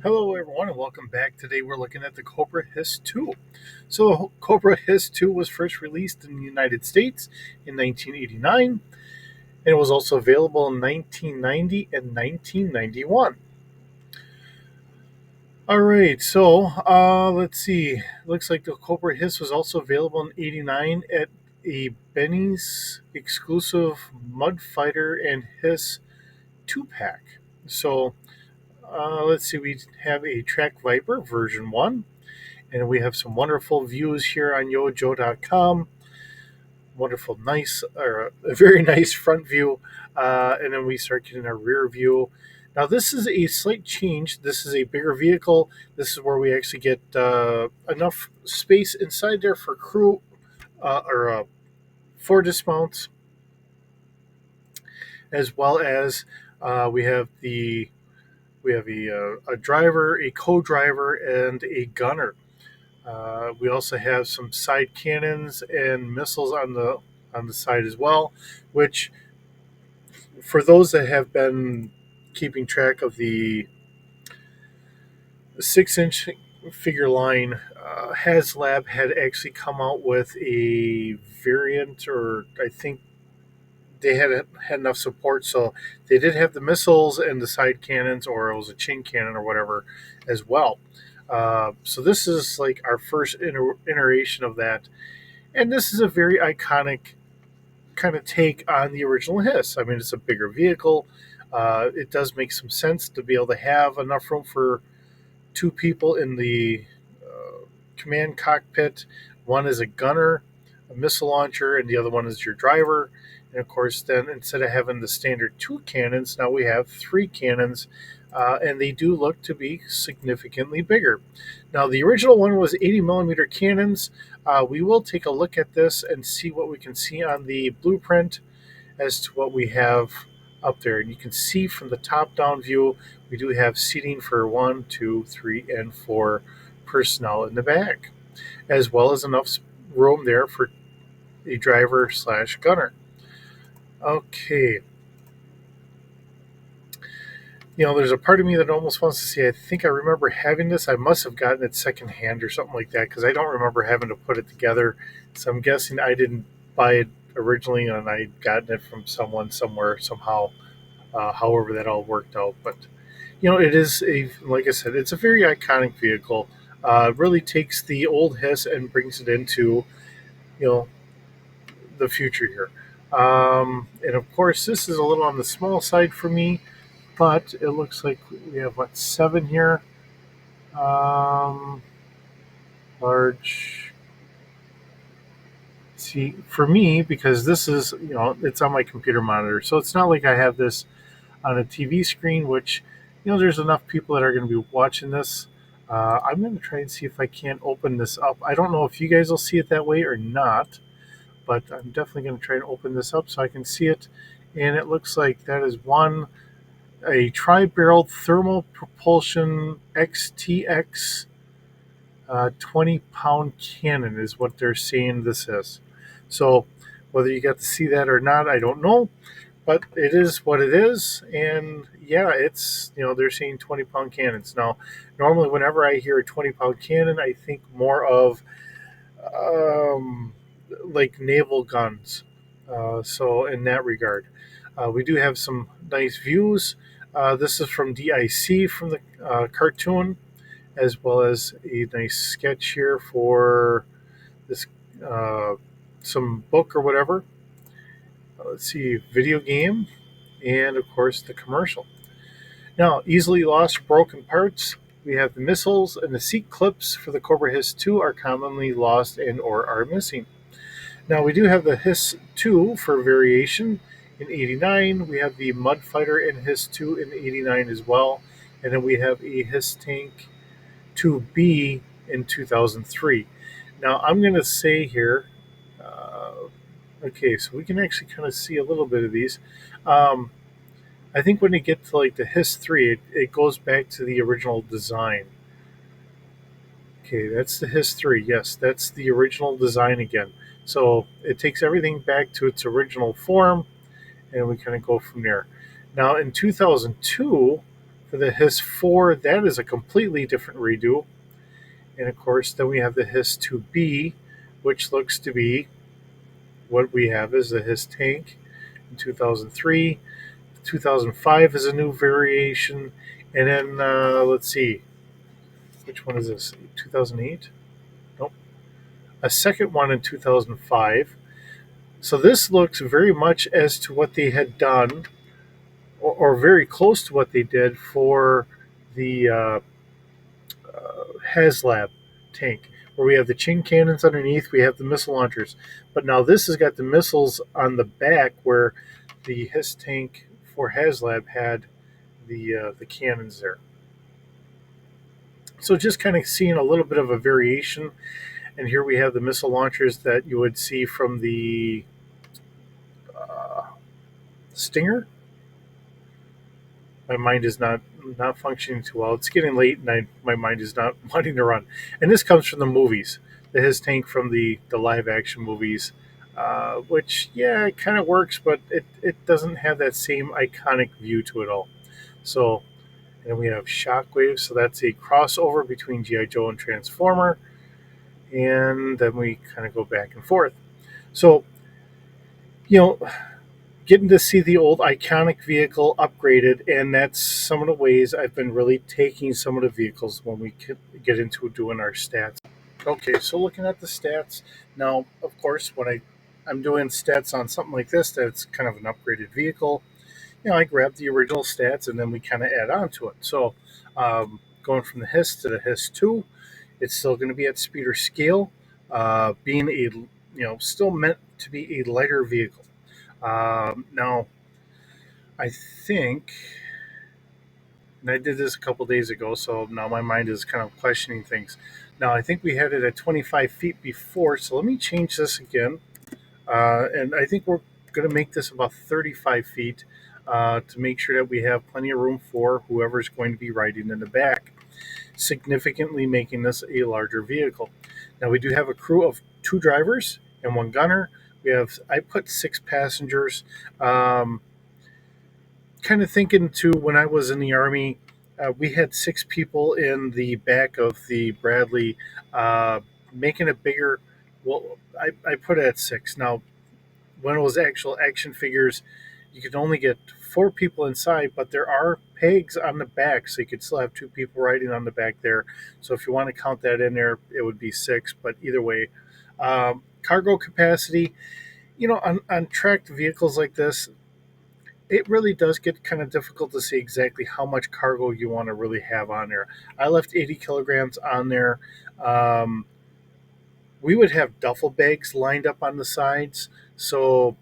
Hello, everyone, and welcome back. Today we're looking at the Cobra HISS 2. So, Cobra HISS 2 was first released in the United States in 1989, and it was also available in 1990 and 1991. All right, so let's see. Looks like the Cobra HISS was also available in '89 at a Benny's exclusive Mud Fighter and HISS 2 pack. So, let's see, we have a Track Viper version 1. And we have some wonderful views here on yojo.com. Wonderful, nice, or a very nice front view. And then we start getting our rear view. Now, this is a slight change. This is a bigger vehicle. This is where we actually get enough space inside there for crew or for dismounts, as well as we have a driver, a co-driver, and a gunner. We also have some side cannons and missiles on the side as well, which for those that have been keeping track of the 6-inch figure line, HasLab had actually come out with a variant, or I think they had enough support, so they did have the missiles and the side cannons, or it was a chain cannon or whatever, as well. So this is like our first iteration of that, and this is a very iconic kind of take on the original HISS. I mean, it's a bigger vehicle. It does make some sense to be able to have enough room for two people in the command cockpit. One is a gunner, a missile launcher, and the other one is your driver. And of course, then instead of having the standard two cannons, now we have three cannons, and they do look to be significantly bigger. Now, the original one was 80 millimeter cannons. We will take a look at this and see what we can see on the blueprint as to what we have up there. And you can see from the top down view, we do have seating for 1, 2, 3, and 4 personnel in the back, as well as enough room there for a driver slash gunner. Okay. There's a part of me that almost wants to say, I think I remember having this. I must have gotten it secondhand or something like that, because I don't remember having to put it together. So I'm guessing I didn't buy it originally and I'd gotten it from someone somewhere, somehow, however that all worked out. But, it is like I said, it's a very iconic vehicle. Really takes the old HISS and brings it into, you know, the future here. And of course, this is a little on the small side for me, but it looks like we have what, 7 here. Large. See, for me, because this is, it's on my computer monitor, so it's not like I have this on a TV screen, which, there's enough people that are going to be watching this. I'm going to try and see if I can't open this up. I don't know if you guys will see it that way or not, but I'm definitely going to try and open this up so I can see it. And it looks like that is a tri-barreled thermal propulsion XTX 20-pound cannon is what they're saying this is. So whether you got to see that or not, I don't know, but it is what it is. And yeah, it's, they're saying 20-pound cannons. Now, normally whenever I hear a 20-pound cannon, I think more of like naval guns. So in that regard, we do have some nice views. This is from DIC from the cartoon, as well as a nice sketch here for this some book or whatever. Let's see, video game, and of course the commercial. Now, easily lost broken parts. We have the missiles and the seat clips for the Cobra HISS 2 are commonly lost and or are missing. Now, we do have the HISS 2 for variation in 89. We have the Mud Fighter in HISS 2 in 89 as well. And then we have a HISS Tank 2B in 2003. Now, I'm going to say here, okay, so we can actually kind of see a little bit of these. I think when you get to like the HISS 3, it goes back to the original design. Okay, that's the HISS 3. Yes, that's the original design again. So it takes everything back to its original form, and we kind of go from there. Now, in 2002, For the HISS 4, that is a completely different redo. And of course, then we have the HISS 2B, which looks to be what we have is the HISS tank in 2003. 2005 is a new variation. And then, let's see, which one is this? 2008? Nope. A second one in 2005. So this looks very much as to what they had done, or very close to what they did for the HASLAB tank, where we have the Ching cannons underneath, we have the missile launchers. But now this has got the missiles on the back, where the HISS tank for HASLAB had the cannons there. So just kind of seeing a little bit of a variation. And here we have the missile launchers that you would see from the uh, Stinger. My mind is not functioning too well. It's getting late, and my mind is not wanting to run. And this comes from the movies, the HISS tank from the live action movies, which yeah, it kind of works, but it doesn't have that same iconic view to it all. So, and we have Shockwave, so that's a crossover between GI Joe and Transformer, and then we kind of go back and forth. So, you know, getting to see the old iconic vehicle upgraded, and that's some of the ways I've been really taking some of the vehicles when we get into doing our stats. Okay, so looking at the stats now, of course, when I'm doing stats on something like this, that's kind of an upgraded vehicle. I grab the original stats and then we kind of add on to it. So, going from the HISS to the HISS 2, it's still going to be at speed or scale, being still meant to be a lighter vehicle. Now, I think, and I did this a couple days ago, so now my mind is kind of questioning things. Now, I think we had it at 25 feet before, so let me change this again. And I think we're going to make this about 35 feet to make sure that we have plenty of room for whoever's going to be riding in the back, significantly making this a larger vehicle. Now, we do have a crew of 2 drivers and 1 gunner. I put 6 passengers. Kind of thinking to when I was in the Army, we had 6 people in the back of the Bradley, making it bigger. Well, I put it at 6. Now, when it was actual action figures, you could only get 4 people inside, but there are pegs on the back, so you could still have 2 people riding on the back there. So if you want to count that in there, it would be 6. But either way, cargo capacity, on tracked vehicles like this, it really does get kind of difficult to see exactly how much cargo you want to really have on there. I left 80 kilograms on there. Um, we would have duffel bags lined up on the sides, so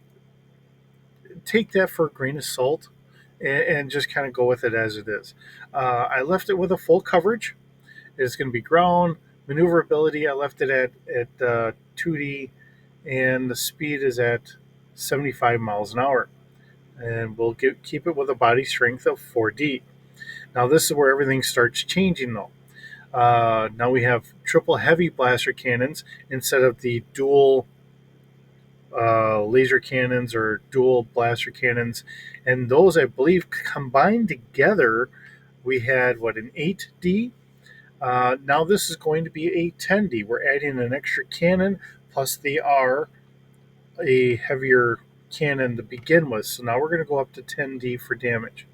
take that for a grain of salt and just kind of go with it as it is. I left it with a full coverage. It's going to be ground maneuverability. I left it at 2D, and the speed is at 75 miles an hour. And we'll keep it with a body strength of 4D. Now this is where everything starts changing though. Now we have triple heavy blaster cannons instead of the dual laser cannons or dual blaster cannons, and those I believe combined together we had an 8D. Now this is going to be a 10D. We're adding an extra cannon, plus they are a heavier cannon to begin with. So now we're going to go up to 10D for damage.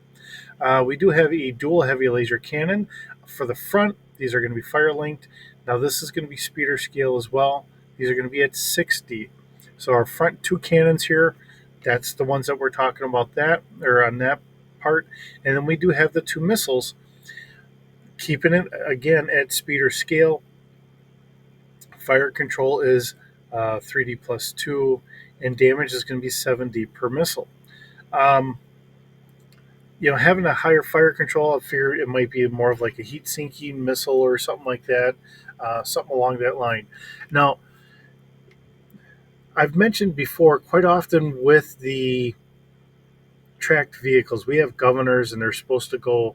We do have a dual heavy laser cannon for the front. These are going to be fire linked. Now this is going to be speeder scale as well. These are going to be at 6D. So our front 2 cannons here, that's the ones that we're talking about that or on that part. And then we do have the 2 missiles, keeping it again at speeder scale. Fire control is 3D plus 2, and damage is going to be 7D per missile. Um, Having a higher fire control, I figure it might be more of like a heat sinking missile or something like that, something along that line. Now, I've mentioned before quite often with the tracked vehicles, we have governors and they're supposed to go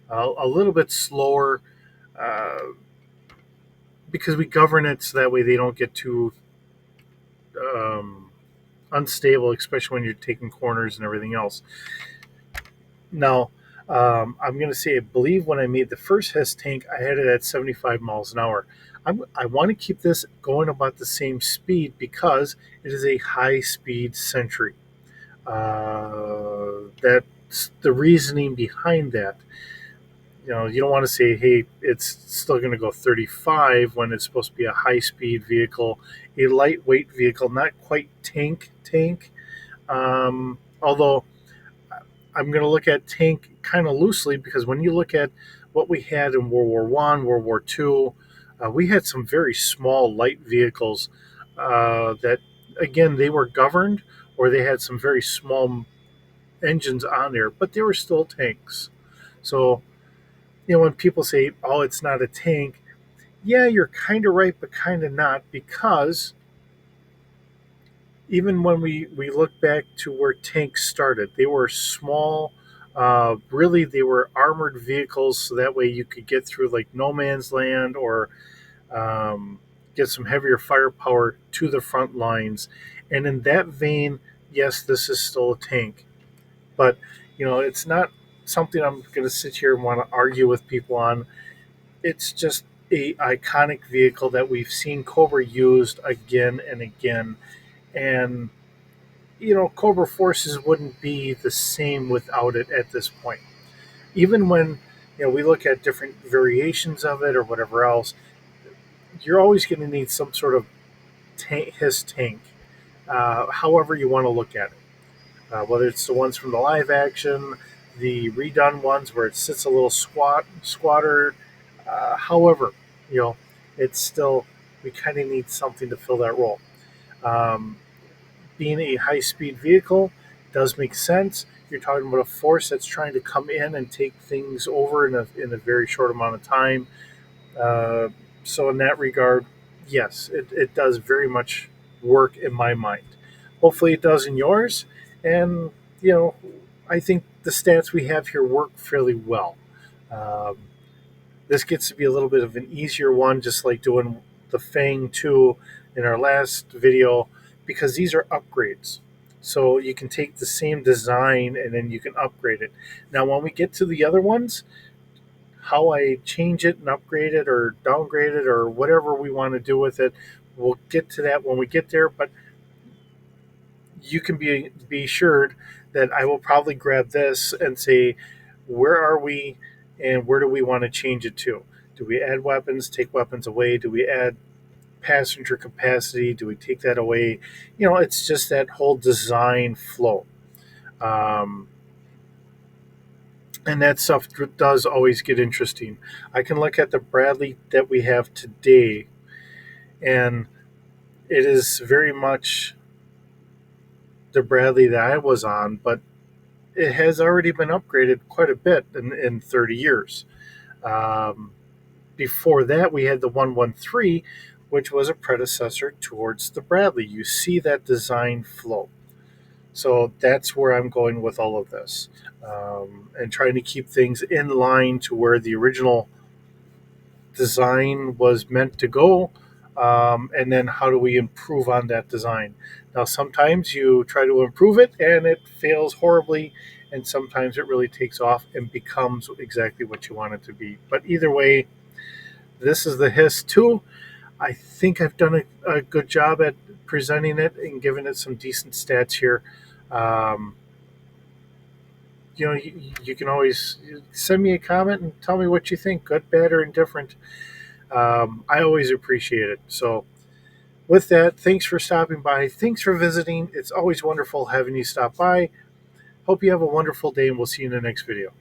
a little bit slower uh, because we govern it so that way they don't get too um, unstable, especially when you're taking corners and everything else. Now, I'm going to say, I believe when I made the first HISS tank, I had it at 75 miles an hour. I want to keep this going about the same speed because it is a high speed Century. That's the reasoning behind that. You don't want to say, hey, it's still going to go 35 when it's supposed to be a high speed vehicle, a lightweight vehicle, not quite tank. Although I'm going to look at tank kind of loosely because when you look at what we had in World War I, World War II, we had some very small light vehicles that, again, they were governed or they had some very small engines on there, but they were still tanks. So, when people say, oh, it's not a tank, yeah, you're kind of right, but kind of not, because even when we look back to where tanks started, they were small. Really, they were armored vehicles, so that way you could get through like no man's land or um, get some heavier firepower to the front lines. And in that vein, yes, this is still a tank, but it's not something I'm going to sit here and want to argue with people on. It's just a iconic vehicle that we've seen Cobra used again and again, and Cobra Forces wouldn't be the same without it at this point. Even when we look at different variations of it or whatever else, you're always going to need some sort of HISS tank, however you want to look at it. Whether it's the ones from the live action, the redone ones where it sits a little squatter, however, you know, it's still, we kind of need something to fill that role. Um, Being a high speed vehicle does make sense. You're talking about a force that's trying to come in and take things over in a very short amount of time. Uh, so, in that regard, yes, it does very much work in my mind. Hopefully, it does in yours. And, you know, I think the stats we have here work fairly well. Um, this gets to be a little bit of an easier one, just like doing the Fang 2 in our last video, because these are upgrades. So you can take the same design and then you can upgrade it. Now, when we get to the other ones, how I change it and upgrade it or downgrade it or whatever we want to do with it, we'll get to that when we get there. But you can be assured that I will probably grab this and say, where are we, and where do we want to change it to? Do we add weapons? Take weapons away? Do we add passenger capacity? Do we take that away? It's just that whole design flow. Um, and that stuff does always get interesting. I can look at the Bradley that we have today, and it is very much the Bradley that I was on, but it has already been upgraded quite a bit in 30 years. Um, Before that, we had the 113, which was a predecessor towards the Bradley. You see that design flow. So that's where I'm going with all of this, and trying to keep things in line to where the original design was meant to go. And then how do we improve on that design? Now, sometimes you try to improve it and it fails horribly, and sometimes it really takes off and becomes exactly what you want it to be. But either way, this is the HISS 2. I think I've done a good job at presenting it and giving it some decent stats here. Um, you can always send me a comment and tell me what you think, good, bad, or indifferent. I always appreciate it. So, with that, thanks for stopping by. Thanks for visiting. It's always wonderful having you stop by. Hope you have a wonderful day, and we'll see you in the next video.